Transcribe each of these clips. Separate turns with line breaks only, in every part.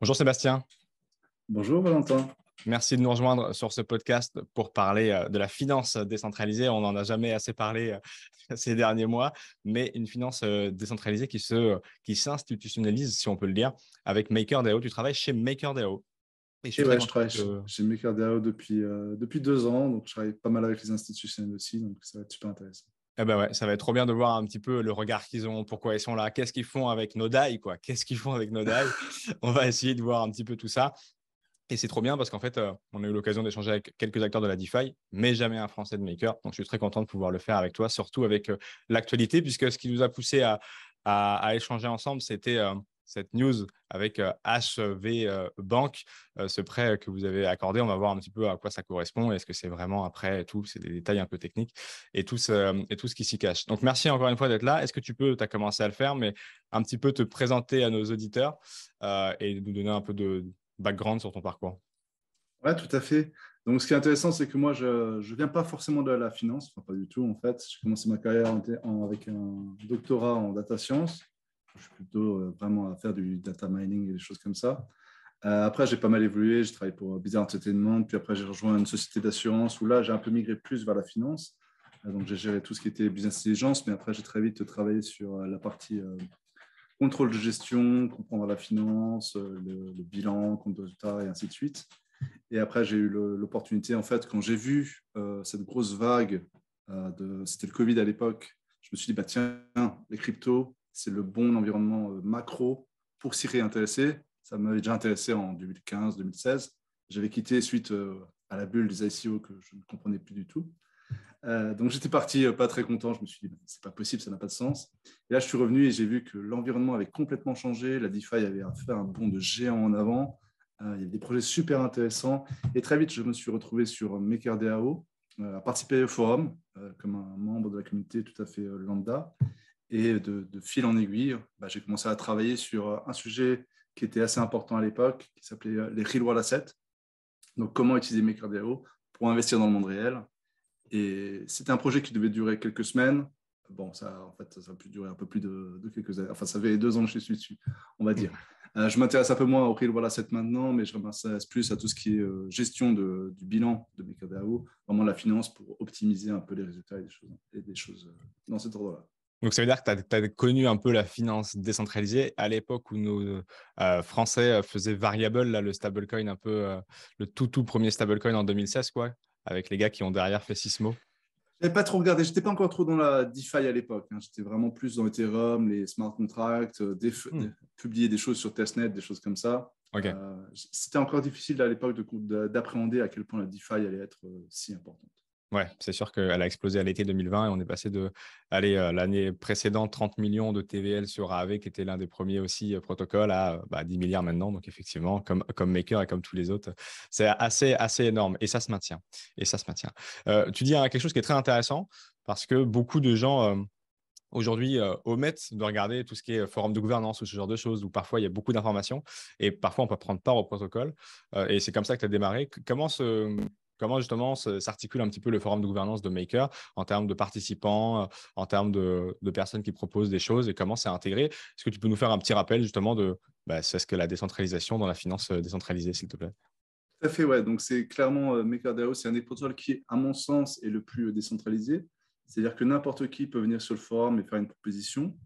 Bonjour Sébastien,
Bonjour Valentin.
merci de nous rejoindre sur ce podcast pour parler de la finance décentralisée. On n'en a jamais assez parlé ces derniers mois, mais une finance décentralisée qui s'institutionnalise, si on peut le dire, avec MakerDAO. Tu travailles chez MakerDAO et je suis
Et
très
ouais, je
content
travaille
de...
chez MakerDAO depuis 2 ans, donc je travaille pas mal avec les institutionnels aussi, donc ça va être super intéressant.
Eh ben ouais, ça va être trop bien de voir un petit peu le regard qu'ils ont, pourquoi ils sont là, qu'est-ce qu'ils font avec nos DAI, quoi. Qu'est-ce qu'ils font avec nos DAI? On va essayer de voir un petit peu tout ça. Et c'est trop bien parce qu'en fait, on a eu l'occasion d'échanger avec quelques acteurs de la DeFi, mais jamais un Français de Maker. Donc, je suis très content de pouvoir le faire avec toi, surtout avec l'actualité, puisque ce qui nous a poussé à échanger ensemble, c'était cette news avec HV Bank, ce prêt que vous avez accordé. On va voir un petit peu à quoi ça correspond. Est-ce que c'est vraiment après et tout? C'est des détails un peu techniques et tout ce qui s'y cache. Donc, merci encore une fois d'être là. Est-ce que tu peux, tu as commencé à le faire, mais un petit peu te présenter à nos auditeurs et nous donner un peu de background sur ton parcours.
Ouais, tout à fait. Donc ce qui est intéressant, c'est que moi, je ne viens pas forcément de la finance, enfin pas du tout en fait. J'ai commencé ma carrière avec un doctorat en data science. Je suis plutôt vraiment à faire du data mining et des choses comme ça. Après, j'ai pas mal évolué. J'ai travaillé pour Bizarre Entertainment, puis après, j'ai rejoint une société d'assurance où là, j'ai un peu migré plus vers la finance. Donc, j'ai géré tout ce qui était business intelligence, mais après, j'ai très vite travaillé sur la partie contrôle de gestion, comprendre la finance, le bilan, compte de résultats et ainsi de suite. Et après, j'ai eu l'opportunité, en fait, quand j'ai vu cette grosse vague, c'était le Covid à l'époque, je me suis dit, bah, tiens, les cryptos, c'est le bon environnement macro pour s'y réintéresser. Ça m'avait déjà intéressé en 2015-2016. J'avais quitté suite à la bulle des ICO que je ne comprenais plus du tout. Donc j'étais parti pas très content. Je me suis dit, c'est pas possible, ça n'a pas de sens. Et là, je suis revenu et j'ai vu que l'environnement avait complètement changé. La DeFi avait fait un bond de géant en avant. Il y avait des projets super intéressants. Et très vite, je me suis retrouvé sur MakerDAO, à participer au forum comme un membre de la communauté tout à fait lambda. Et de fil en aiguille, bah, j'ai commencé à travailler sur un sujet qui était assez important à l'époque, qui s'appelait les real world assets. Donc, comment utiliser MakerDAO pour investir dans le monde réel. Et c'était un projet qui devait durer quelques semaines. Bon, ça, en fait, ça a pu durer un peu plus de quelques années. Enfin, ça fait 2 ans que je suis dessus, on va dire. Je m'intéresse un peu moins au real world asset maintenant, mais je m'intéresse plus à tout ce qui est gestion du bilan de MakerDAO, vraiment la finance pour optimiser un peu les résultats et des choses dans cet ordre-là.
Donc, ça veut dire que tu as connu un peu la finance décentralisée à l'époque où nos Français faisaient Variable, là, le stablecoin, un peu le tout premier stablecoin en 2016, quoi, avec les gars qui ont derrière fait Sismo.
Je n'avais pas trop regardé, j'étais pas encore trop dans la DeFi à l'époque. J'étais vraiment plus dans Ethereum, les smart contracts, publier des choses sur testnet, des choses comme ça.
OK.
C'était encore difficile à l'époque d'appréhender à quel point la DeFi allait être si importante.
Ouais, c'est sûr qu'elle a explosé à l'été 2020 et on est passé de, allez, l'année précédente, 30 millions de TVL sur AAV, qui était l'un des premiers aussi protocoles, à 10 milliards maintenant. Donc, effectivement, comme Maker et comme tous les autres, c'est assez énorme et ça se maintient. Et ça se maintient. Tu dis quelque chose qui est très intéressant parce que beaucoup de gens aujourd'hui omettent de regarder tout ce qui est forum de gouvernance ou ce genre de choses où parfois il y a beaucoup d'informations et parfois on peut prendre part au protocole. Et c'est comme ça que tu as démarré. Comment justement s'articule un petit peu le forum de gouvernance de Maker en termes de participants, en termes de personnes qui proposent des choses et comment c'est intégré? Est-ce que tu peux nous faire un petit rappel justement de c'est ce que la décentralisation dans la finance décentralisée, s'il te plaît?
Tout à fait, ouais. Donc, c'est clairement MakerDAO, c'est un des protocoles qui, à mon sens, est le plus décentralisé. C'est-à-dire que n'importe qui peut venir sur le forum et faire une proposition.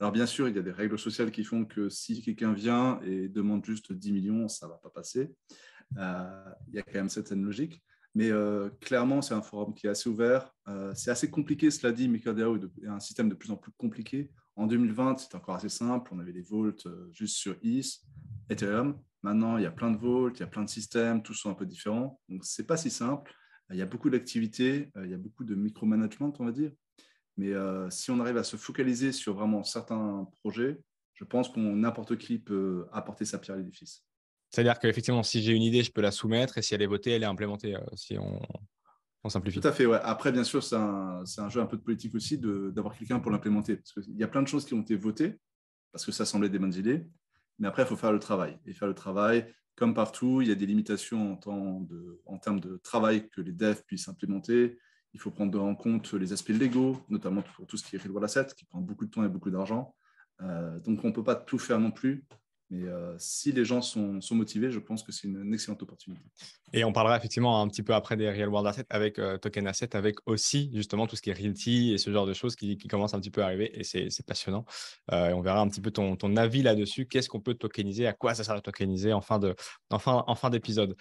Alors, bien sûr, il y a des règles sociales qui font que si quelqu'un vient et demande juste 10 millions, ça ne va pas passer. Il y a quand même certaines logiques. Mais clairement, c'est un forum qui est assez ouvert. C'est assez compliqué, cela dit, MakerDAO est un système de plus en plus compliqué. En 2020, c'était encore assez simple. On avait des vaults juste sur ETH, Ethereum. Maintenant, il y a plein de vaults, il y a plein de systèmes, tous sont un peu différents. Donc, ce n'est pas si simple. Il y a beaucoup d'activités, il y a beaucoup de micromanagement, on va dire. Mais si on arrive à se focaliser sur vraiment certains projets, je pense qu'on n'importe qui peut apporter sa pierre à l'édifice.
C'est-à-dire qu'effectivement, si j'ai une idée, je peux la soumettre et si elle est votée, elle est implémentée, si on
Tout
simplifie.
à fait, ouais. Après, bien sûr, c'est un jeu un peu de politique aussi d'avoir quelqu'un pour l'implémenter. Parce qu'il y a plein de choses qui ont été votées, parce que ça semblait des bonnes idées. Mais après, il faut faire le travail. Et faire le travail, comme partout, il y a des limitations en termes de travail que les devs puissent implémenter. Il faut prendre en compte les aspects légaux, notamment pour tout ce qui est real world asset, qui prend beaucoup de temps et beaucoup d'argent. Donc, on ne peut pas tout faire non plus. Mais si les gens sont motivés, je pense que c'est une excellente opportunité.
Et on parlera effectivement un petit peu après des real world assets avec token asset, avec aussi justement tout ce qui est realty et ce genre de choses qui commencent un petit peu à arriver et c'est passionnant. Et on verra un petit peu ton avis là-dessus. Qu'est-ce qu'on peut tokeniser? À quoi ça sert de tokeniser en fin d'épisode?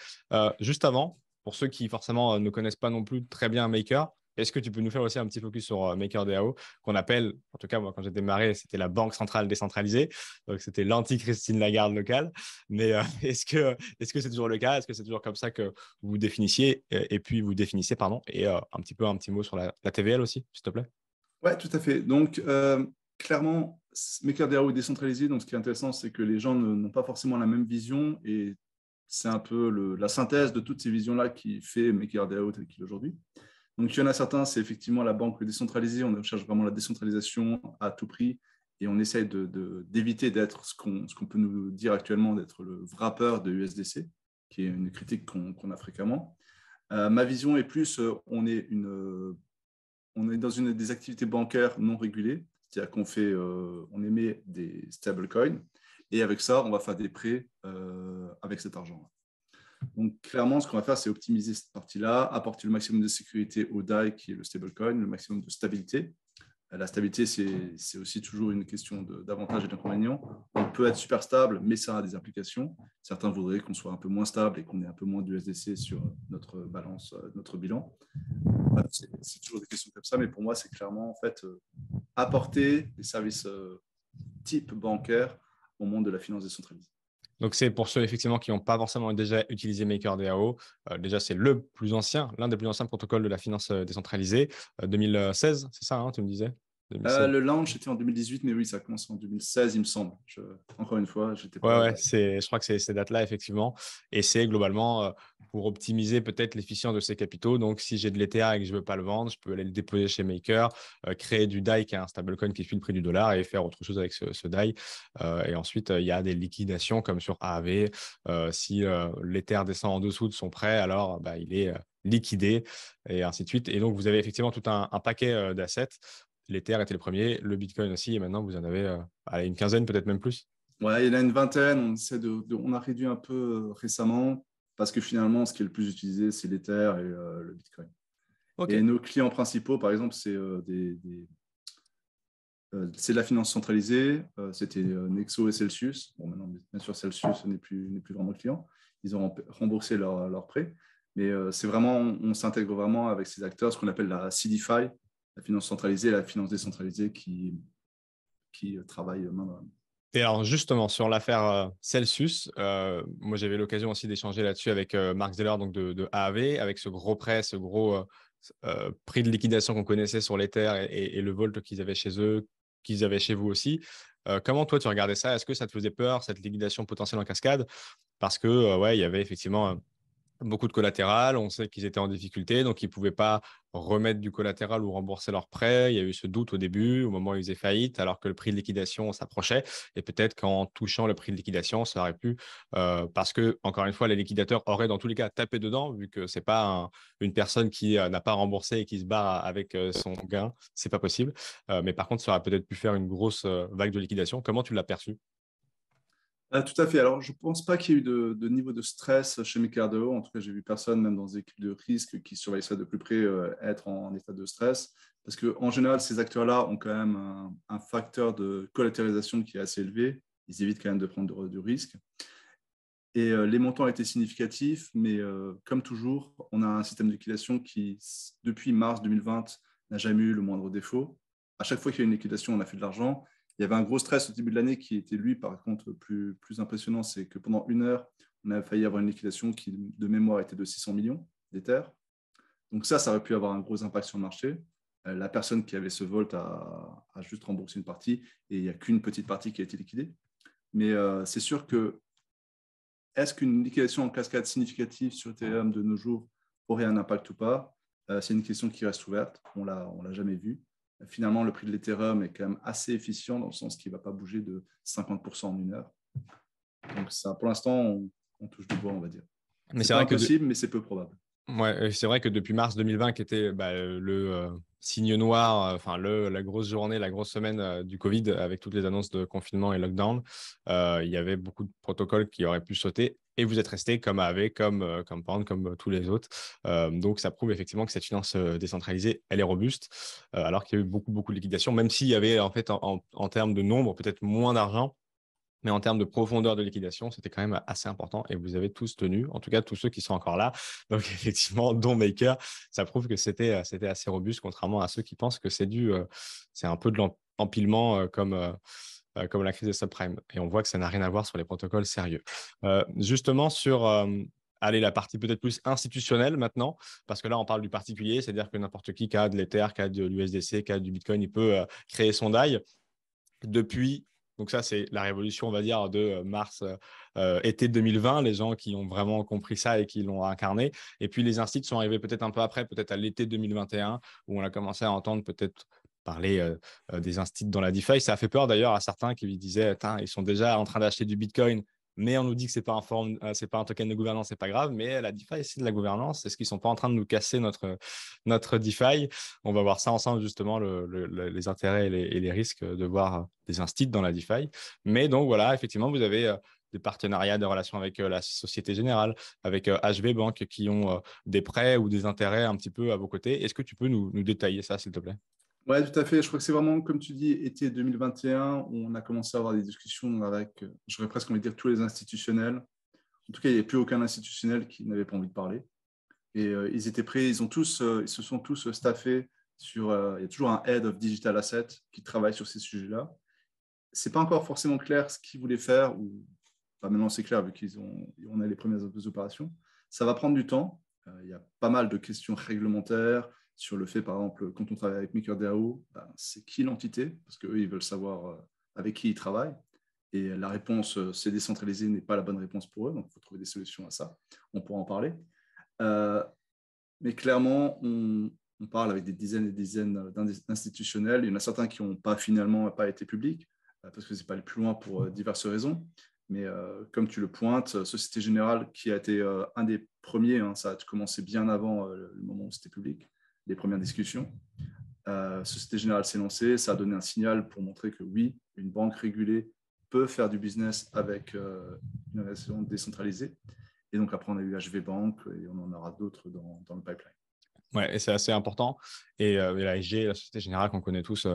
Juste avant, pour ceux qui forcément ne connaissent pas non plus très bien Maker, est-ce que tu peux nous faire aussi un petit focus sur MakerDAO, qu'on appelle, en tout cas moi quand j'ai démarré, c'était la banque centrale décentralisée, donc c'était l'anti-Christine Lagarde locale. Mais est-ce que c'est toujours le cas? Est-ce que c'est toujours comme ça que vous définissiez et puis vous définissez, pardon, et un petit mot sur la TVL aussi, s'il te plaît?
Ouais, tout à fait. Donc, clairement, MakerDAO est décentralisé. Donc, ce qui est intéressant, c'est que les gens n'ont pas forcément la même vision et c'est un peu la synthèse de toutes ces visions-là qui fait MakerDAO tel qu'il est aujourd'hui. Donc, il y en a certains, c'est effectivement la banque décentralisée. On cherche vraiment la décentralisation à tout prix et on essaye d'éviter d'être ce qu'on peut nous dire actuellement, d'être le wrapper de USDC, qui est une critique qu'on a fréquemment. Ma vision est plus, on est dans une des activités bancaires non régulées, c'est-à-dire on émet des stablecoins et avec ça, on va faire des prêts avec cet argent. Donc, clairement, ce qu'on va faire, c'est optimiser cette partie-là, apporter le maximum de sécurité au DAI, qui est le stablecoin, le maximum de stabilité. La stabilité, c'est aussi toujours une question d'avantages et d'inconvénients. On peut être super stable, mais ça a des implications. Certains voudraient qu'on soit un peu moins stable et qu'on ait un peu moins d'USDC sur notre balance, notre bilan. C'est toujours des questions comme ça, mais pour moi, c'est clairement en fait apporter des services type bancaire au monde de la finance décentralisée.
Donc, c'est pour ceux effectivement qui n'ont pas forcément déjà utilisé MakerDAO. Déjà, c'est l'un des plus anciens protocoles de la finance décentralisée. 2016, c'est ça, hein, tu me disais? 2016.
Le launch était en 2018, mais oui, ça a commencé en 2016, il me semble. Encore une fois, j'étais
Ouais,
pas.
ouais, je crois que c'est ces dates-là, effectivement. Et c'est globalement pour optimiser peut-être l'efficience de ces capitaux. Donc, si j'ai de l'ETH et que je ne veux pas le vendre, je peux aller le déposer chez Maker, créer du DAI qui est un stablecoin qui suit le prix du dollar et faire autre chose avec ce DAI. Et ensuite, il y a des liquidations comme sur AAV. Si l'Ether descend en dessous de son prêt, alors bah, il est liquidé et ainsi de suite. Et donc, vous avez effectivement tout un paquet d'assets. L'Ether était le premier, le Bitcoin aussi. Et maintenant, vous en avez une quinzaine, peut-être même plus.
Ouais, il y en a une vingtaine. On a réduit un peu récemment parce que finalement, ce qui est le plus utilisé, c'est l'Ether et le Bitcoin.
OK.
Et nos clients principaux, par exemple, c'est c'est de la finance centralisée. C'était Nexo et Celsius. Bon, maintenant, bien sûr, Celsius n'est plus vraiment client. Ils ont remboursé leur prêt. Mais c'est vraiment, on s'intègre vraiment avec ces acteurs, ce qu'on appelle la CDFI, la finance centralisée et la finance décentralisée qui travaillent main dans la main.
Et alors justement, sur l'affaire Celsius, moi j'avais l'occasion aussi d'échanger là-dessus avec Mark Zeller donc de AAV, avec ce gros prêt, ce gros prix de liquidation qu'on connaissait sur l'Ether et le Volt qu'ils avaient chez eux, qu'ils avaient chez vous aussi. Comment toi tu regardais ça? Est-ce que ça te faisait peur, cette liquidation potentielle en cascade? Parce que ouais, il y avait effectivement beaucoup de collatéral, on sait qu'ils étaient en difficulté, donc ils ne pouvaient pas remettre du collatéral ou rembourser leurs prêts. Il y a eu ce doute au début, au moment où ils faisaient faillite, alors que le prix de liquidation s'approchait. Et peut-être qu'en touchant le prix de liquidation, ça aurait pu, parce que, encore une fois, les liquidateurs auraient dans tous les cas tapé dedans, vu que ce n'est pas une personne qui n'a pas remboursé et qui se barre avec son gain. Ce n'est pas possible. Mais par contre, ça aurait peut-être pu faire une grosse vague de liquidation. Comment tu l'as perçu?
Tout à fait. Alors, je ne pense pas qu'il y ait eu de niveau de stress chez MakerDAO. En tout cas, j'ai vu personne, même dans des équipes de risque, qui surveillent ça de plus près, être en état de stress. Parce qu'en général, ces acteurs-là ont quand même un facteur de collatéralisation qui est assez élevé. Ils évitent quand même de prendre du risque. Et les montants étaient significatifs, mais comme toujours, on a un système de liquidation qui, depuis mars 2020, n'a jamais eu le moindre défaut. À chaque fois qu'il y a une liquidation, on a fait de l'argent. Il y avait un gros stress au début de l'année qui était, lui, par contre, plus impressionnant. C'est que pendant 1 heure, on a failli avoir une liquidation qui, de mémoire, était de 600 millions d'Ether. Donc ça aurait pu avoir un gros impact sur le marché. La personne qui avait ce Volt a juste remboursé une partie et il n'y a qu'une petite partie qui a été liquidée. Mais c'est sûr que est-ce qu'une liquidation en cascade significative sur Ethereum de nos jours aurait un impact ou pas? C'est une question qui reste ouverte. On l'a jamais vu. Finalement, le prix de l'Ethereum est quand même assez efficient dans le sens qu'il ne va pas bouger de 50% en 1 heure. Donc ça, pour l'instant, on touche du bois, on va dire.
Mais
C'est
c'est
pas
vrai que
impossible, mais c'est peu probable.
ouais, c'est vrai que depuis mars 2020, qui était signe noir, enfin la grosse journée, la grosse semaine du Covid avec toutes les annonces de confinement et lockdown, il y avait beaucoup de protocoles qui auraient pu sauter et vous êtes resté comme AV, comme Pound, comme tous les autres. Donc ça prouve effectivement que cette finance décentralisée, elle est robuste, alors qu'il y a eu beaucoup de liquidations, même s'il y avait en fait en termes de nombre peut-être moins d'argent. Mais en termes de profondeur de liquidation, c'était quand même assez important et vous avez tous tenu, en tout cas tous ceux qui sont encore là. Donc effectivement, dont Maker, ça prouve que c'était assez robuste, contrairement à ceux qui pensent que c'est un peu de l'empilement comme la crise des subprimes. Et on voit que ça n'a rien à voir sur les protocoles sérieux. Justement, sur allez, la partie peut-être plus institutionnelle maintenant, parce que là, on parle du particulier, c'est-à-dire que n'importe qui a de l'Ether, qui a de l'USDC, qui a du Bitcoin, il peut créer son DAI. Depuis, donc ça, c'est la révolution, on va dire, de mars, été 2020, les gens qui ont vraiment compris ça et qui l'ont incarné. Et puis, les instituts sont arrivés peut-être un peu après, peut-être à l'été 2021, où on a commencé à entendre peut-être parler des instituts dans la DeFi. Ça a fait peur d'ailleurs à certains qui disaient, ils sont déjà en train d'acheter du Bitcoin, mais on nous dit que c'est pas un token de gouvernance, c'est pas grave, mais la DeFi, c'est de la gouvernance. Est-ce qu'ils sont pas en train de nous casser notre DeFi? On va voir ça ensemble, justement, les intérêts et les risques de voir des instituts dans la DeFi. Mais donc, voilà, effectivement, vous avez des partenariats, des relations avec la Société Générale, avec HV Bank, qui ont des prêts ou des intérêts un petit peu à vos côtés. Est-ce que tu peux nous détailler ça, s'il te plaît?
Ouais, tout à fait. Je crois que c'est vraiment, comme tu dis, été 2021, où on a commencé à avoir des discussions avec, j'aurais presque envie de dire, tous les institutionnels. En tout cas, il n'y avait plus aucun institutionnel qui n'avait pas envie de parler. Et ils étaient prêts, ils se sont tous staffés sur. Il y a toujours un head of digital asset qui travaille sur ces sujets-là. C'est pas encore forcément clair ce qu'ils voulaient faire, ou pas maintenant c'est clair vu on a les premières opérations. Ça va prendre du temps. Il y a pas mal de questions réglementaires sur le fait, par exemple, quand on travaille avec MakerDAO, ben, c'est qui l'entité? Parce qu'eux, ils veulent savoir avec qui ils travaillent. Et la réponse, c'est décentralisé, n'est pas la bonne réponse pour eux. Donc, il faut trouver des solutions à ça. On pourra en parler. Euh, mais clairement, on parle avec des dizaines et des dizaines d'institutionnels. Il y en a certains qui n'ont pas finalement pas été publics, parce que ce n'est pas allé plus loin pour diverses raisons. Mais comme tu le pointes, Société Générale, qui a été un des premiers, hein, ça a commencé bien avant le moment où c'était public, les premières discussions. Société Générale s'est lancée, ça a donné un signal pour montrer que oui, une banque régulée peut faire du business avec une organisation décentralisée. Et donc après, on a eu HV Bank et on en aura d'autres dans le pipeline.
Ouais, et c'est assez important. Et la SG, la Société Générale qu'on connaît tous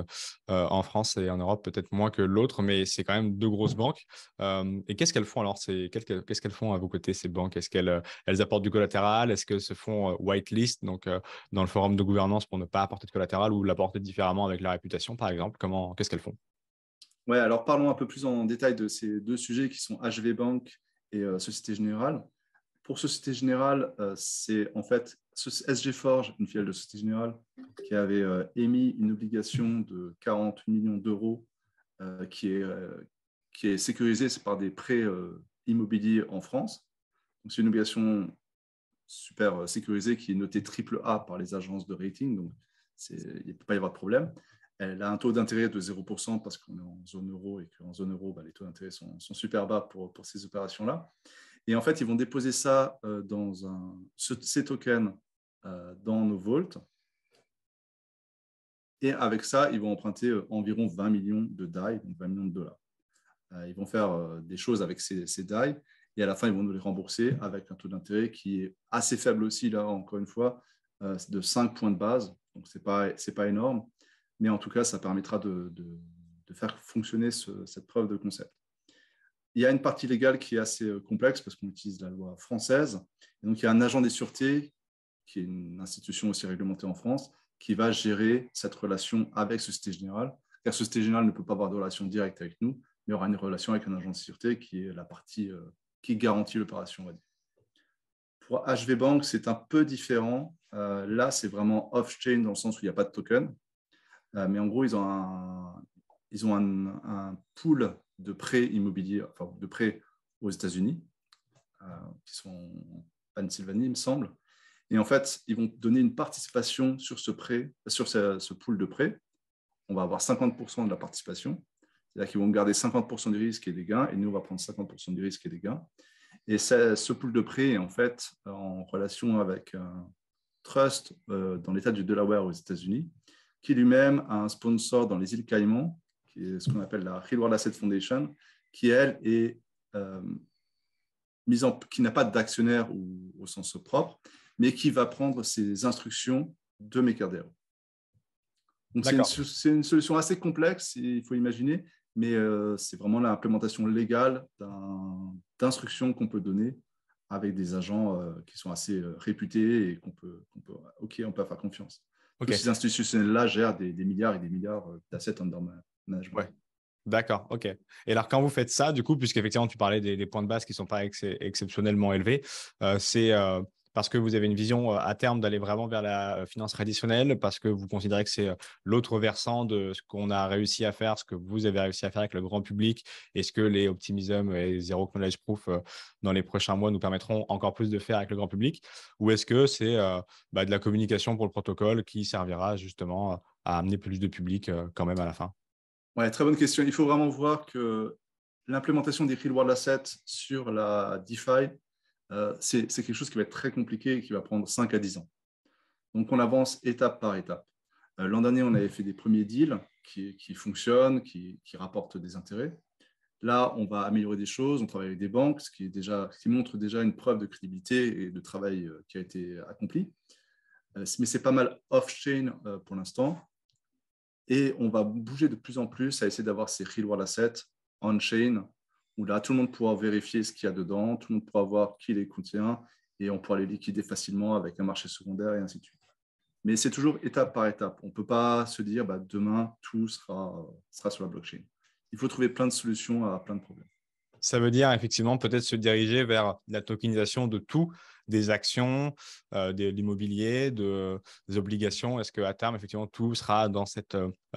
en France et en Europe, peut-être moins que l'autre, mais c'est quand même deux grosses banques. Et qu'est-ce qu'elles font alors? Qu'est-ce qu'elles font à vos côtés, ces banques? Est-ce qu'elles elles apportent du collatéral? Est-ce qu'elles se font whitelist, donc dans le forum de gouvernance pour ne pas apporter de collatéral ou l'apporter différemment avec la réputation, par exemple? Qu'est-ce qu'elles font?
Ouais, alors parlons un peu plus en détail de ces deux sujets qui sont HV Bank et Société Générale. Pour Société Générale, c'est en fait SG Forge, une filiale de Société Générale, qui avait émis une obligation de 40 millions d'euros qui est sécurisée par des prêts immobiliers en France. Donc, c'est une obligation super sécurisée qui est notée AAA par les agences de rating. Donc, il ne peut pas y avoir de problème. Elle a un taux d'intérêt de 0% parce qu'on est en zone euro et qu'en zone euro, les taux d'intérêt sont super bas pour ces opérations-là. Et en fait, ils vont déposer ça ces tokens dans nos vaults. Et avec ça, ils vont emprunter environ 20 millions de DAI, donc 20 millions de dollars. Ils vont faire des choses avec ces DAI et à la fin, ils vont nous les rembourser avec un taux d'intérêt qui est assez faible aussi, là, encore une fois, de 5 points de base. Donc, ce n'est pas énorme, mais en tout cas, ça permettra de faire fonctionner cette preuve de concept. Il y a une partie légale qui est assez complexe parce qu'on utilise la loi française. Et donc, il y a un agent des sûretés, qui est une institution aussi réglementée en France, qui va gérer cette relation avec Société Générale. Car Société Générale ne peut pas avoir de relation directe avec nous, mais il y aura une relation avec un agent de sûreté qui est la partie qui garantit l'opération, on va dire. Pour HV Bank, c'est un peu différent. Là, c'est vraiment off-chain dans le sens où il n'y a pas de token. Mais en gros, ils ont un pool de prêts immobiliers, enfin de prêts aux États-Unis, qui sont en Pennsylvanie, il me semble. Et en fait, ils vont donner une participation sur ce pool de prêts. On va avoir 50% de la participation. C'est-à-dire qu'ils vont garder 50% du risque et des gains, et nous, on va prendre 50% du risque et des gains. Et ce pool de prêts est en fait en relation avec un trust dans l'État du Delaware aux États-Unis, qui lui-même a un sponsor dans les îles Caïmans, qui est ce qu'on appelle la Real World Asset Foundation, qui, elle, est qui n'a pas d'actionnaire au sens propre, mais qui va prendre ses instructions de MakerDAO. Donc, c'est une solution assez complexe, il faut imaginer, mais c'est vraiment l'implémentation légale d'instructions qu'on peut donner avec des agents qui sont assez réputés et on peut faire confiance. Okay. Tous ces institutionnels-là gèrent des milliards et des milliards d'assets under management.
Ouais. D'accord, ok. Et alors, quand vous faites ça, du coup, puisqu'effectivement, tu parlais des points de base qui ne sont pas exceptionnellement élevés, c'est parce que vous avez une vision à terme d'aller vraiment vers la finance traditionnelle, parce que vous considérez que c'est l'autre versant de ce qu'on a réussi à faire, ce que vous avez réussi à faire avec le grand public, et ce que les Optimism et Zero Knowledge Proof dans les prochains mois nous permettront encore plus de faire avec le grand public, ou est-ce que c'est de la communication pour le protocole qui servira justement à amener plus de public quand même à la fin?
Ouais, très bonne question. Il faut vraiment voir que l'implémentation des Real World Assets sur la DeFi, c'est quelque chose qui va être très compliqué et qui va prendre 5 à 10 ans. Donc, on avance étape par étape. L'an dernier, on avait fait des premiers deals qui fonctionnent, qui rapportent des intérêts. Là, on va améliorer des choses. On travaille avec des banques, ce qui montre déjà une preuve de crédibilité et de travail qui a été accompli. Mais c'est pas mal off-chain pour l'instant. Et on va bouger de plus en plus à essayer d'avoir ces Real World Assets on-chain, où là, tout le monde pourra vérifier ce qu'il y a dedans, tout le monde pourra voir qui les contient, et on pourra les liquider facilement avec un marché secondaire et ainsi de suite. Mais c'est toujours étape par étape. On ne peut pas se dire demain, tout sera sur la blockchain. Il faut trouver plein de solutions à plein de problèmes.
Ça veut dire effectivement peut-être se diriger vers la tokenisation de tout, des actions, de l'immobilier, des obligations. Est-ce qu'à terme, effectivement, tout sera dans cette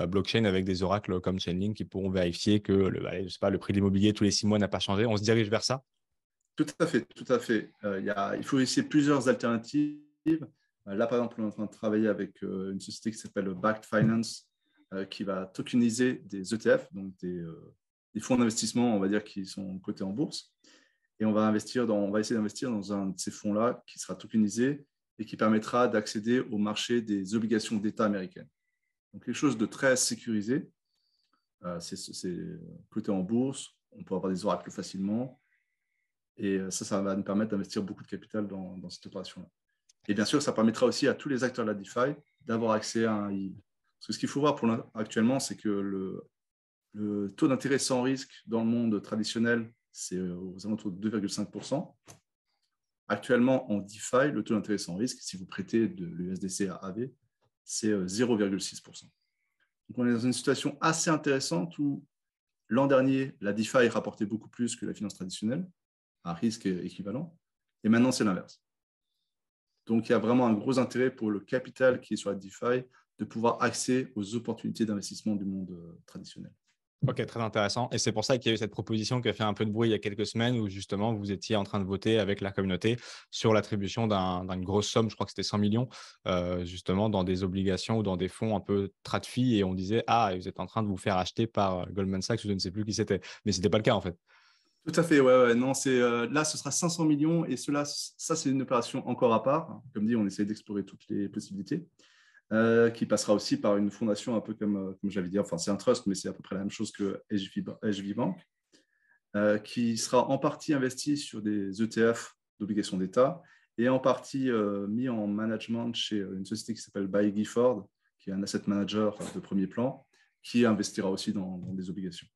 blockchain avec des oracles comme Chainlink qui pourront vérifier que le prix de l'immobilier tous les 6 mois n'a pas changé? On se dirige vers ça?
Tout à fait, tout à fait. Il faut essayer plusieurs alternatives. Là, par exemple, on est en train de travailler avec une société qui s'appelle Bakkt Finance qui va tokeniser des ETF, donc des fonds d'investissement, on va dire, qui sont cotés en bourse. Et on va essayer d'investir dans un de ces fonds-là qui sera tokenisé et qui permettra d'accéder au marché des obligations d'État américaines. Donc, quelque chose de très sécurisé. C'est coté en bourse, on peut avoir des oracles facilement. Et ça va nous permettre d'investir beaucoup de capital dans cette opération-là. Et bien sûr, ça permettra aussi à tous les acteurs de la DeFi d'avoir accès à un yield. Parce que ce qu'il faut voir actuellement, c'est que le taux d'intérêt sans risque dans le monde traditionnel, c'est aux alentours de 2,5%. Actuellement, en DeFi, le taux d'intérêt sans risque, si vous prêtez de l'USDC à AV, c'est 0,6%. Donc, on est dans une situation assez intéressante où l'an dernier, la DeFi rapportait beaucoup plus que la finance traditionnelle, à risque équivalent, et maintenant, c'est l'inverse. Donc, il y a vraiment un gros intérêt pour le capital qui est sur la DeFi de pouvoir accéder aux opportunités d'investissement du monde traditionnel.
Ok, très intéressant. Et c'est pour ça qu'il y a eu cette proposition qui a fait un peu de bruit il y a quelques semaines où justement vous étiez en train de voter avec la communauté sur l'attribution d'une grosse somme, je crois que c'était 100 millions, justement dans des obligations ou dans des fonds un peu TradFi. Et on disait, vous êtes en train de vous faire acheter par Goldman Sachs ou je ne sais plus qui c'était. Mais ce n'était pas le cas en fait.
Tout à fait, ouais. Non, là, ce sera 500 millions et ça, c'est une opération encore à part. Comme dit, on essaie d'explorer toutes les possibilités, qui passera aussi par une fondation un peu comme j'avais dit, enfin, c'est un trust, mais c'est à peu près la même chose que HV Bank, qui sera en partie investi sur des ETF d'obligations d'État et en partie mis en management chez une société qui s'appelle Baillie Gifford, qui est un asset manager de premier plan, qui investira aussi dans des obligations.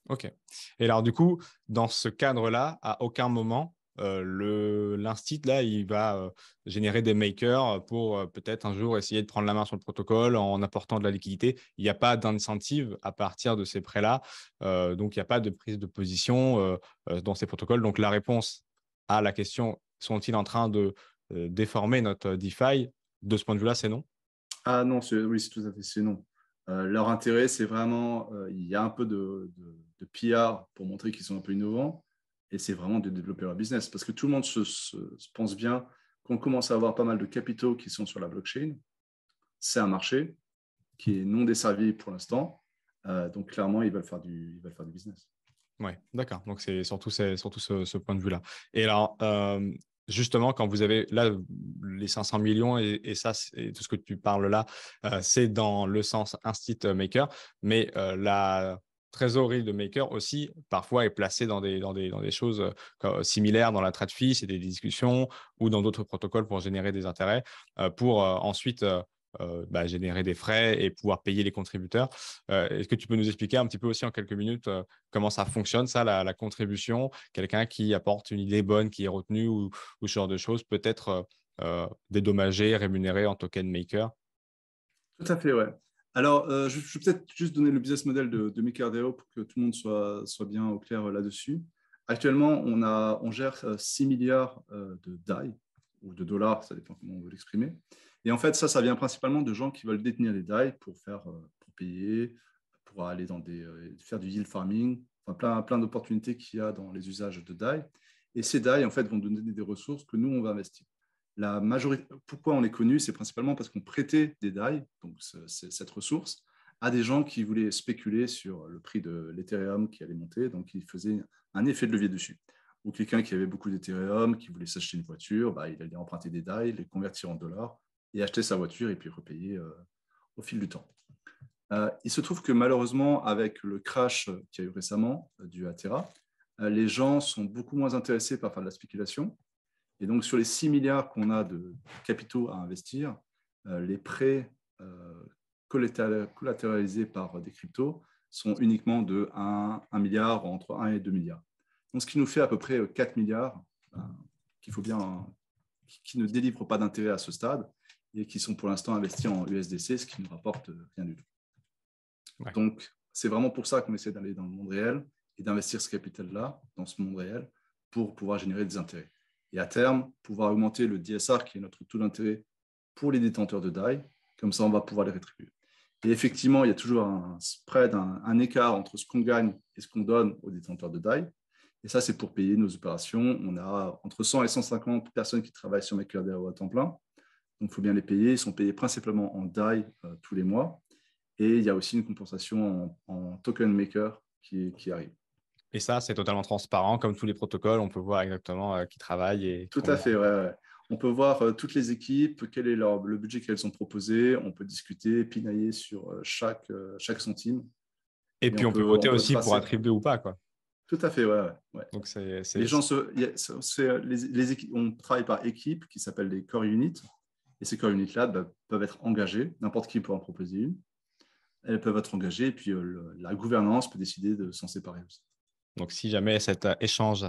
Ok. Et alors, du coup, dans ce cadre-là, à aucun moment, l'instit, là, il va générer des makers pour peut-être un jour essayer de prendre la main sur le protocole en apportant de la liquidité. Il n'y a pas d'incentive à partir de ces prêts-là. Donc, il n'y a pas de prise de position dans ces protocoles. Donc, la réponse à la question, sont-ils en train de déformer notre DeFi? De ce point de vue-là, c'est non.
Ah non, oui, c'est tout à fait, c'est non. Leur intérêt, c'est vraiment, il y a un peu de PR pour montrer qu'ils sont un peu innovants, et c'est vraiment de développer leur business, parce que tout le monde se pense bien qu'on commence à avoir pas mal de capitaux qui sont sur la blockchain. C'est un marché qui est non desservi pour l'instant, donc clairement, ils veulent faire du business.
Oui, d'accord. Donc, c'est surtout ce point de vue-là. Et alors, justement, quand vous avez là les 500 millions et ça, et tout ce que tu parles là, c'est dans le sens instit maker, mais la trésorerie de maker aussi, parfois, est placée dans des choses similaires dans la trade fee, c'est des discussions ou dans d'autres protocoles pour générer des intérêts, pour ensuite générer des frais et pouvoir payer les contributeurs. Est-ce que tu peux nous expliquer un petit peu aussi en quelques minutes comment ça fonctionne, ça, la contribution? Quelqu'un qui apporte une idée bonne, qui est retenue ou ce genre de choses, peut être dédommagé, rémunéré en token maker?
Tout à fait, ouais. Alors, je vais peut-être juste donner le business model de MakerDAO pour que tout le monde soit bien au clair là-dessus. Actuellement, on gère 6 milliards de DAI, ou de dollars, ça dépend comment on veut l'exprimer. Et en fait, ça vient principalement de gens qui veulent détenir les DAI pour payer, pour aller faire du yield farming, enfin plein d'opportunités qu'il y a dans les usages de DAI. Et ces DAI, en fait, vont donner des ressources que nous, on va investir. La majorité, pourquoi on est connu, c'est principalement parce qu'on prêtait des DAI, donc cette ressource, à des gens qui voulaient spéculer sur le prix de l'Ethereum qui allait monter, donc ils faisaient un effet de levier dessus. Ou quelqu'un qui avait beaucoup d'Ethereum, qui voulait s'acheter une voiture, il allait emprunter des DAI, les convertir en dollars et acheter sa voiture et puis repayer au fil du temps. Il se trouve que malheureusement, avec le crash qu'il y a eu récemment du Terra, les gens sont beaucoup moins intéressés par faire de la spéculation. Et donc, sur les 6 milliards qu'on a de capitaux à investir, les prêts collatéralisés par des cryptos sont uniquement de 1 milliard, entre 1 et 2 milliards. Donc, ce qui nous fait à peu près 4 milliards qui ne délivrent pas d'intérêt à ce stade et qui sont pour l'instant investis en USDC, ce qui ne rapporte rien du tout. Ouais. Donc, c'est vraiment pour ça qu'on essaie d'aller dans le monde réel et d'investir ce capital-là dans ce monde réel pour pouvoir générer des intérêts. Et à terme, pouvoir augmenter le DSR, qui est notre taux d'intérêt pour les détenteurs de DAI. Comme ça, on va pouvoir les rétribuer. Et effectivement, il y a toujours un spread, un écart entre ce qu'on gagne et ce qu'on donne aux détenteurs de DAI. Et ça, c'est pour payer nos opérations. On a entre 100 et 150 personnes qui travaillent sur MakerDAO à temps plein. Donc, il faut bien les payer. Ils sont payés principalement en DAI tous les mois. Et il y a aussi une compensation en token maker qui arrive.
Et ça, c'est totalement transparent, comme tous les protocoles. On peut voir exactement qui travaille. Et
tout à fait, ouais. On peut voir toutes les équipes, quel est le budget qu'elles ont proposé. On peut discuter, pinailler sur chaque centime.
Et puis, on peut voter aussi tracer pour attribuer ou pas, quoi.
Tout à fait, ouais.
Donc,
les gens on travaille par équipe qui s'appelle les core units. Et ces core units-là peuvent être engagés. N'importe qui peut en proposer une. Elles peuvent être engagées. Et puis, la gouvernance peut décider de s'en séparer aussi.
Donc, si jamais cet échange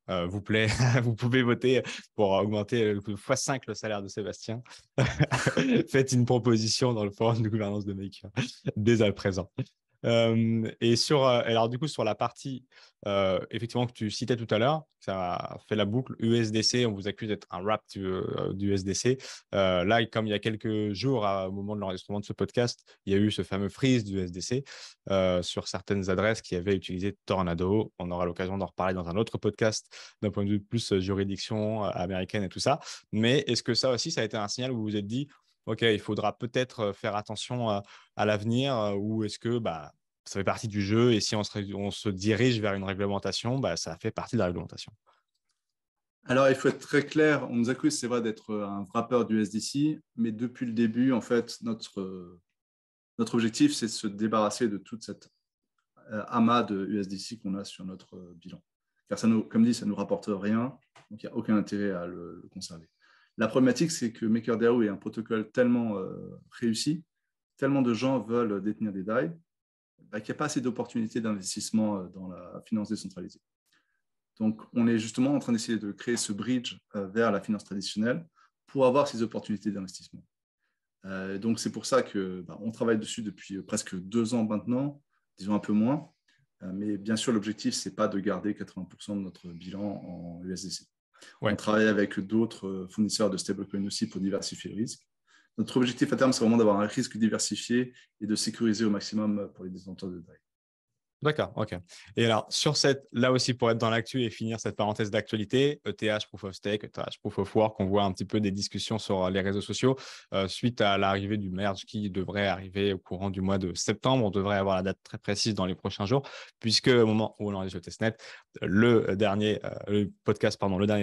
vous plaît, vous pouvez voter pour augmenter x5 le salaire de Sébastien. Faites une proposition dans le forum de gouvernance de Maker dès à présent. Et alors du coup, sur la partie effectivement que tu citais tout à l'heure, ça a fait la boucle USDC, on vous accuse d'être un wrap du USDC. Là, comme il y a quelques jours, au moment de l'enregistrement de ce podcast, il y a eu ce fameux freeze du USDC sur certaines adresses qui avaient utilisé Tornado. On aura l'occasion d'en reparler dans un autre podcast d'un point de vue plus juridiction américaine et tout ça. Mais est-ce que ça aussi, ça a été un signal où vous vous êtes dit, OK, il faudra peut-être faire attention à l'avenir, ou est-ce que ça fait partie du jeu et si on se dirige vers une réglementation, ça fait partie de la réglementation?
Alors, il faut être très clair. On nous accuse, c'est vrai, d'être un wrapper du USDC, mais depuis le début, en fait, notre objectif, c'est de se débarrasser de toute cette amas de USDC qu'on a sur notre bilan. Car comme dit, ça ne nous rapporte rien, donc il n'y a aucun intérêt à le conserver. La problématique, c'est que MakerDAO est un protocole tellement réussi, tellement de gens veulent détenir des DAI, qu'il n'y a pas assez d'opportunités d'investissement dans la finance décentralisée. Donc, on est justement en train d'essayer de créer ce bridge vers la finance traditionnelle pour avoir ces opportunités d'investissement. Donc, c'est pour ça qu'on travaille dessus depuis presque 2 ans maintenant, disons un peu moins. Mais bien sûr, l'objectif, ce n'est pas de garder 80% de notre bilan en USDC. Ouais. On travaille avec d'autres fournisseurs de stablecoin aussi pour diversifier le risque. Notre objectif à terme, c'est vraiment d'avoir un risque diversifié et de sécuriser au maximum pour les détenteurs de DAI.
D'accord, ok. Et alors, là aussi, pour être dans l'actu et finir cette parenthèse d'actualité, ETH, Proof of Stake, ETH, Proof of Work, on voit un petit peu des discussions sur les réseaux sociaux suite à l'arrivée du merge qui devrait arriver au courant du mois de septembre. On devrait avoir la date très précise dans les prochains jours, puisque au moment où on enregistre le testnet, le dernier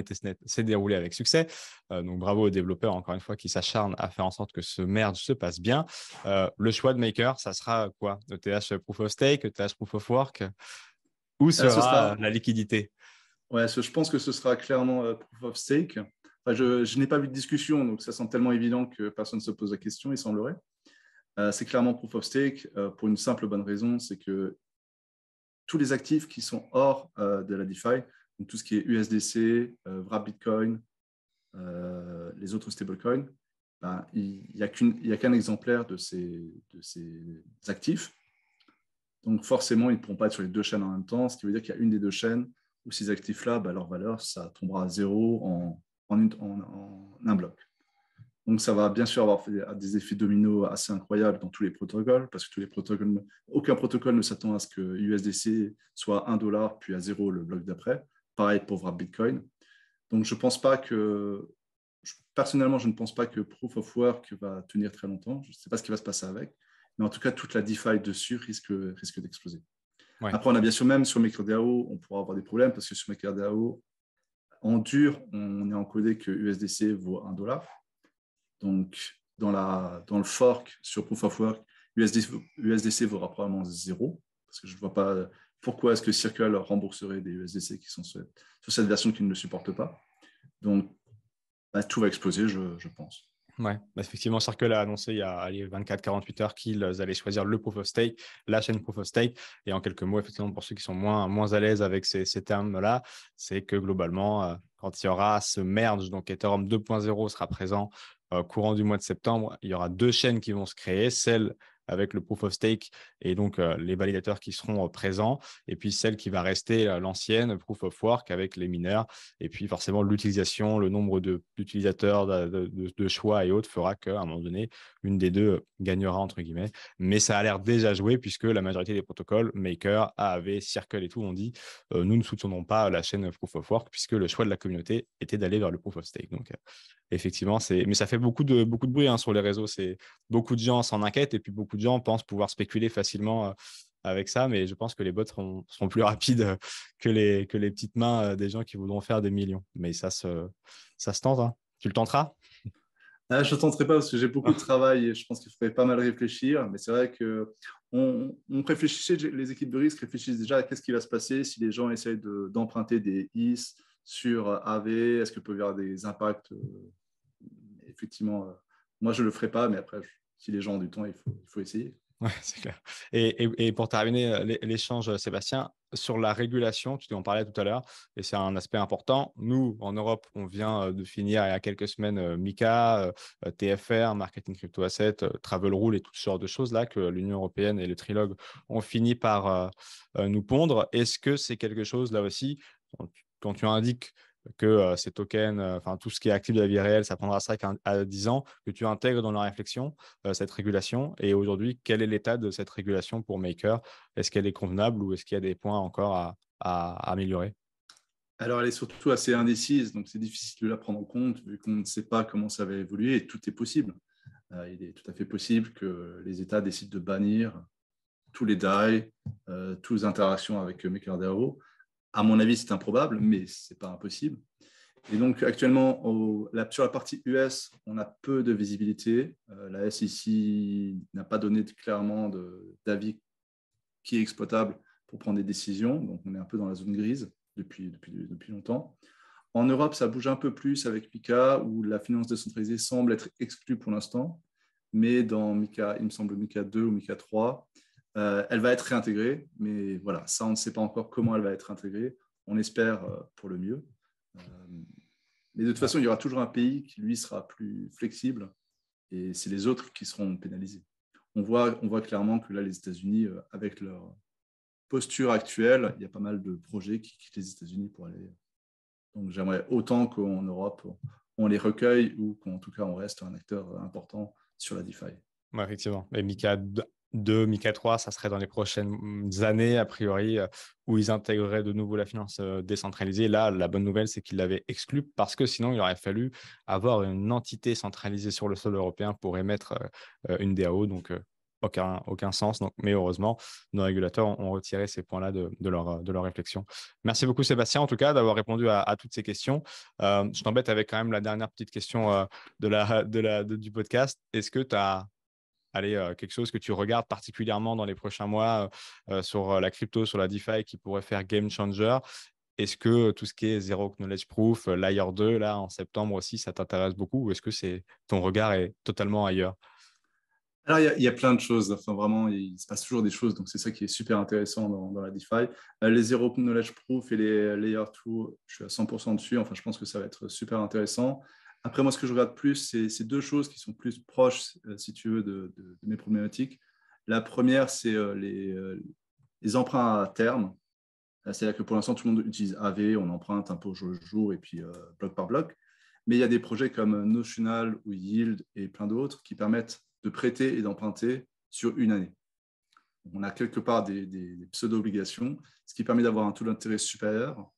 testnet s'est déroulé avec succès. Donc, bravo aux développeurs, encore une fois, qui s'acharnent à faire en sorte que ce merge se passe bien. Le choix de Maker, ça sera quoi? ETH Proof of Stake, ETH Proof of Work? Où
Ce
sera
sera,
la liquidité?
ouais, je pense que ce sera clairement Proof of Stake. Enfin, je n'ai pas vu de discussion, donc ça semble tellement évident que personne ne se pose la question, il semblerait. C'est clairement Proof of Stake pour une simple bonne raison, c'est que tous les actifs qui sont hors de la DeFi, donc tout ce qui est USDC, Wrap Bitcoin, les autres stablecoins, ben, il n'y a qu'un exemplaire de ces actifs. Donc forcément, ils ne pourront pas être sur les deux chaînes en même temps, ce qui veut dire qu'il y a une des deux chaînes où ces actifs-là, ben, leur valeur, ça tombera à zéro en un bloc. Donc ça va bien sûr avoir fait des effets dominos assez incroyables dans tous les protocoles, parce que aucun protocole ne s'attend à ce que USDC soit $1, puis à zéro le bloc d'après. Pareil pour Wrap Bitcoin. Donc je pense pas que, personnellement, je ne pense pas que Proof of Work va tenir très longtemps. Je ne sais pas ce qui va se passer avec. Mais en tout cas, toute la DeFi dessus risque d'exploser.
Ouais.
Après, on a bien sûr, même sur MakerDAO, on pourra avoir des problèmes parce que sur MakerDAO, en dur, on est encodé que USDC vaut $1. Donc, dans le fork sur Proof of Work, USDC vaudra probablement zéro parce que je ne vois pas pourquoi est-ce que Circle rembourserait des USDC qui sont sur cette version qui ne le supporte pas. Donc, bah, tout va exploser, je pense.
Ouais, bah, effectivement, Circle a annoncé il y a 24-48 heures qu'ils allaient choisir le Proof of Stake, la chaîne Proof of Stake. Et en quelques mots, effectivement, pour ceux qui sont moins à l'aise avec ces termes-là, c'est que globalement, quand il y aura ce merge, donc Ethereum 2.0 sera présent courant du mois de septembre, il y aura deux chaînes qui vont se créer, celle avec le Proof of Stake et donc les validateurs qui seront présents, et puis celle qui va rester l'ancienne Proof of Work avec les mineurs. Et puis forcément, l'utilisation, le nombre d'utilisateurs, de choix et autres fera qu'à un moment donné, une des deux gagnera, entre guillemets. Mais ça a l'air déjà joué puisque la majorité des protocoles, Maker, AAV, Circle et tout, ont dit nous ne soutenons pas la chaîne Proof of Work puisque le choix de la communauté était d'aller vers le Proof of Stake. Donc, effectivement, mais ça fait beaucoup de bruit sur les réseaux. Beaucoup de gens s'en inquiètent et puis beaucoup de gens pensent pouvoir spéculer facilement avec ça, mais je pense que les bots seront plus rapides que les petites mains des gens qui voudront faire des millions. Mais ça se tente, hein. Tu le tenteras?
Je ne tenterai pas parce que j'ai beaucoup de travail et je pense qu'il faudrait pas mal réfléchir. Mais c'est vrai que réfléchissait, les équipes de risque réfléchissent déjà à qu'est-ce qui va se passer si les gens essayent d'emprunter des IS sur AV. Est-ce qu'il peut y avoir des impacts effectivement, moi, je ne le ferai pas, mais après, si les gens ont du temps, il faut essayer.
Ouais, c'est clair. Et pour terminer l'échange, Sébastien, sur la régulation, tu en parlais tout à l'heure, et c'est un aspect important. Nous, en Europe, on vient de finir il y a quelques semaines MiCA, TFR, Marketing Crypto Asset, Travel Rule et toutes sortes de choses là que l'Union européenne et le Trilogue ont fini par nous pondre. Est-ce que c'est quelque chose là aussi, quand tu indiques que ces tokens, enfin tout ce qui est actif de la vie réelle, ça prendra 5 à 10 ans, que tu intègres dans la réflexion cette régulation. Et aujourd'hui, quel est l'état de cette régulation pour Maker? Est-ce qu'elle est convenable ou est-ce qu'il y a des points encore à améliorer?
Alors, elle est surtout assez indécise, donc c'est difficile de la prendre en compte vu qu'on ne sait pas comment ça va évoluer et tout est possible. Il est tout à fait possible que les États décident de bannir tous les DAI, toutes les interactions avec MakerDAO. À mon avis, c'est improbable, mais ce n'est pas impossible. Et donc, actuellement, sur la partie US, on a peu de visibilité. La SEC n'a pas donné clairement d'avis qui est exploitable pour prendre des décisions. Donc, on est un peu dans la zone grise depuis longtemps. En Europe, ça bouge un peu plus avec MiCA, où la finance décentralisée semble être exclue pour l'instant. Mais dans MiCA, il me semble MiCA 2 ou MiCA 3, elle va être réintégrée. Mais voilà, ça, on ne sait pas encore comment elle va être intégrée. On espère pour le mieux. Mais de toute façon, il y aura toujours un pays qui, lui, sera plus flexible et c'est les autres qui seront pénalisés. On voit clairement que là, les États-Unis, avec leur posture actuelle, il y a pas mal de projets qui quittent les États-Unis pour aller. Donc, j'aimerais autant qu'en Europe, on les recueille ou qu'en tout cas, on reste un acteur important sur la DeFi.
Ouais, effectivement. Et MiCA de Mika 3, ça serait dans les prochaines années, a priori, où ils intégreraient de nouveau la finance décentralisée. Là, la bonne nouvelle, c'est qu'ils l'avaient exclu parce que sinon, il aurait fallu avoir une entité centralisée sur le sol européen pour émettre une DAO. Donc, aucun sens. Donc, mais heureusement, nos régulateurs ont retiré ces points-là de leur réflexion. Merci beaucoup, Sébastien, en tout cas, d'avoir répondu à toutes ces questions. Je t'embête avec quand même la dernière petite question du podcast. Est-ce que tu as quelque chose que tu regardes particulièrement dans les prochains mois sur la crypto, sur la DeFi qui pourrait faire game changer? Est-ce que tout ce qui est Zero Knowledge Proof, Layer 2, là, en septembre aussi, ça t'intéresse beaucoup ou est-ce que ton regard est totalement ailleurs?
Alors, il y a plein de choses. Enfin, vraiment, il se passe toujours des choses. Donc, c'est ça qui est super intéressant dans la DeFi. Les Zero Knowledge Proof et les Layer 2, je suis à 100% dessus. Enfin, je pense que ça va être super intéressant. Après, moi, ce que je regarde plus, c'est deux choses qui sont plus proches, si tu veux, de mes problématiques. La première, c'est les emprunts à terme. C'est-à-dire que pour l'instant, tout le monde utilise AV, on emprunte un peu au jour le jour et puis bloc par bloc. Mais il y a des projets comme Notional ou Yield et plein d'autres qui permettent de prêter et d'emprunter sur une année. On a quelque part des pseudo-obligations, ce qui permet d'avoir un taux d'intérêt supérieur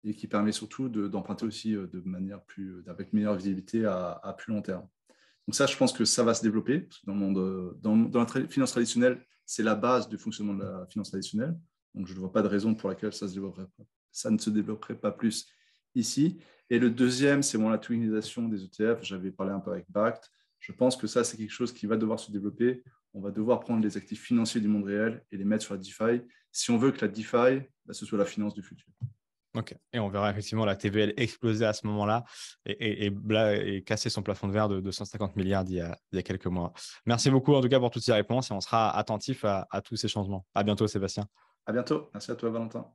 et qui permet surtout d'emprunter aussi avec meilleure visibilité à plus long terme. Donc ça, je pense que ça va se développer. Parce que dans la finance traditionnelle, c'est la base du fonctionnement de la finance traditionnelle. Donc je ne vois pas de raison pour laquelle ça ne se développerait pas plus ici. Et le deuxième, c'est la tokenisation des ETF. J'avais parlé un peu avec Bakkt. Je pense que ça, c'est quelque chose qui va devoir se développer. On va devoir prendre les actifs financiers du monde réel et les mettre sur la DeFi si on veut que la DeFi, ce soit la finance du futur.
Ok. Et on verra effectivement la TVL exploser à ce moment-là et casser son plafond de verre de 150 milliards il y a quelques mois. Merci beaucoup en tout cas pour toutes ces réponses et on sera attentif à tous ces changements. À bientôt, Sébastien.
À bientôt. Merci à toi, Valentin.